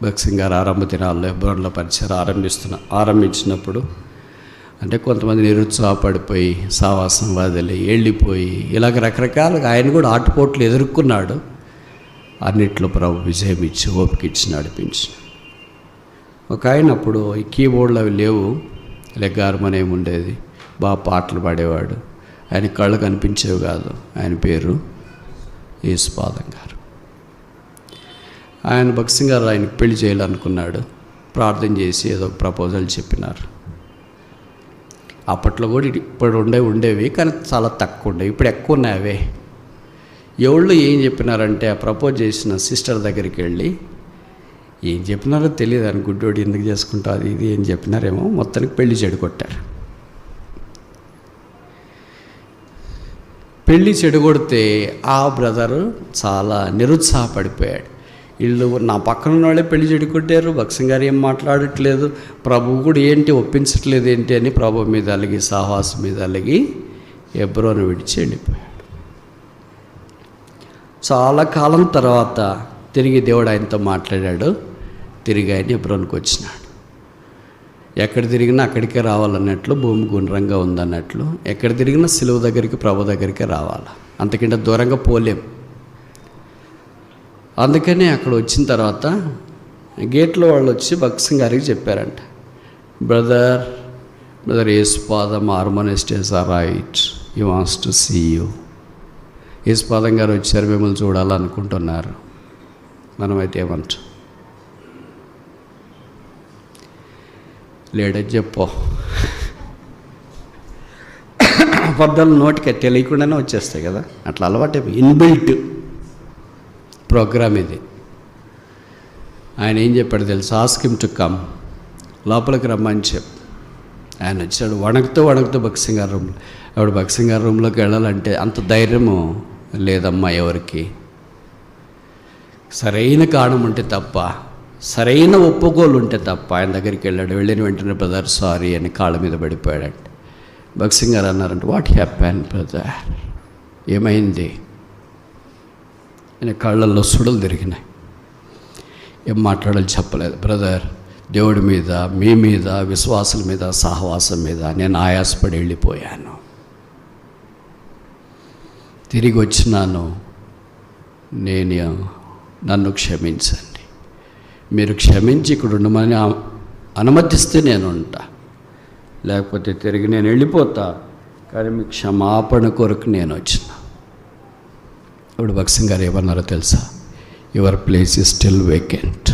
భక్సింగ్ గారు ఆరంభ దినాల్లో హెబ్రోన్లో పరిచయం ఆరంభించినప్పుడు అంటే కొంతమంది నిరుత్సాహపడిపోయి సావాసం వదిలి వెళ్ళిపోయి ఇలాగ రకరకాలుగా ఆయన కూడా ఆటుపోట్లు ఎదుర్కొన్నాడు. అన్నిట్లో ప్రభు విజయం ఇచ్చి ఓపిక ఇచ్చి నడిపించి ఒక ఆయన అప్పుడు ఈ కీబోర్డ్లు అవి లేవు, లెగ్గార్మన్ ఏమి ఉండేది, బాగా పాటలు పాడేవాడు. ఆయన కళ్ళు కనిపించేవి కాదు. ఆయన పేరు యేసుపాదం గారు. ఆయన భక్సింగ్ గారు ఆయనకి పెళ్లి చేయాలనుకున్నాడు. ప్రార్థన చేసి ఏదో ఒక ప్రపోజల్ చెప్పినారు. అప్పట్లో కూడా ఇప్పుడు ఉండేవి కానీ చాలా తక్కువ ఉండేవి. ఇప్పుడు ఎక్కువ ఉన్నాయి అవే. ఎవళ్ళు ఏం చెప్పినారంటే ఆ ప్రపోజ్ చేసిన సిస్టర్ దగ్గరికి వెళ్ళి ఏం చెప్పినారో తెలియదు అని, గుడ్డోడు ఎందుకు చేసుకుంటా అది ఇది ఏం చెప్పినారేమో, మొత్తానికి పెళ్లి చెడగొట్టారు. పెళ్ళి చెడగొడితే ఆ బ్రదరు చాలా నిరుత్సాహపడిపోయాడు. వీళ్ళు నా పక్కన ఉన్న వాళ్ళే పెళ్లి చెడగొట్టారు, భక్సింగ్ గారు ఏం మాట్లాడట్లేదు, ప్రభు కూడా ఏంటి ఒప్పించట్లేదు ఏంటి అని ప్రభు మీద అలిగి సాహసం మీద అలిగి హెబ్రోను విడిచి వెళ్ళిపోయాడు. చాలా కాలం తర్వాత తిరిగి దేవుడు ఆయనతో మాట్లాడాడు. తిరిగి ఆయన హెబ్రోనుకు వచ్చినాడు. ఎక్కడ తిరిగినా అక్కడికే రావాలన్నట్లు, భూమి గుండ్రంగా ఉందన్నట్లు, ఎక్కడ తిరిగినా సిలువ దగ్గరికి ప్రభు దగ్గరికే రావాలి, అంతకంటే దూరంగా పోలేం. అందుకని అక్కడ వచ్చిన తర్వాత గేట్లో వాళ్ళు వచ్చి భక్సింగ్ గారికి చెప్పారంట, బ్రదర్ యేసుపాదం హార్మోనిస్టేస్ all right, he wants to see you. Yesupadam గారు వచ్చారు, మిమ్మల్ని చూడాలనుకుంటున్నారు. మనమైతే ఏమంటాం, లేడని చెప్పు. అబద్ధాలు నోటికి తెలియకుండానే వచ్చేస్తాయి కదా, అట్లా అలవాటు ఇన్బిల్ట్ ప్రోగ్రామ్ ఇది. ఆయన ఏం చెప్పాడు తెలుసు, ఆస్క్ హిమ్ టు కమ్, లోపలికి రమ్మని చెప్పు. ఆయన వచ్చాడు వణుకుతూ భక్సింగ్ గారి రూమ్లో. ఆవిడ భక్సింగ్ గారి రూమ్లోకి వెళ్ళాలంటే అంత ధైర్యము లేదమ్మా ఎవరికి. సరైన కారణం ఉంటే తప్ప, సరైన ఒప్పుకోలు ఉంటే తప్ప ఆయన దగ్గరికి వెళ్ళాడు. వెళ్ళిన వెంటనే బ్రదర్ సారీ అని కాళ్ళ మీద పడిపోయాడంట. భక్సింగ్ గారు అన్నారంటే వాట్ హ్యాపెన్ బ్రదర్, ఏమైంది? ఆయన కళ్ళల్లో సుడులు తిరిగినాయి. ఏం మాట్లాడాలి చెప్పలేదు. బ్రదర్, దేవుడి మీద, మీ మీద, విశ్వాసుల మీద, సహవాసం మీద నేను ఆయాసపడి వెళ్ళిపోయాను, తిరిగి వచ్చినాను, నన్ను క్షమించండి. మీరు క్షమించి ఇక్కడ ఉండమని అనుమతిస్తే నేను ఉంటా, లేకపోతే తిరిగి నేను వెళ్ళిపోతా, కానీ మీ క్షమాపణ కొరకు నేను వచ్చిన. ఇప్పుడు భక్సింగ్ గారు ఏమన్నారో తెలుసా, your place is still vacant.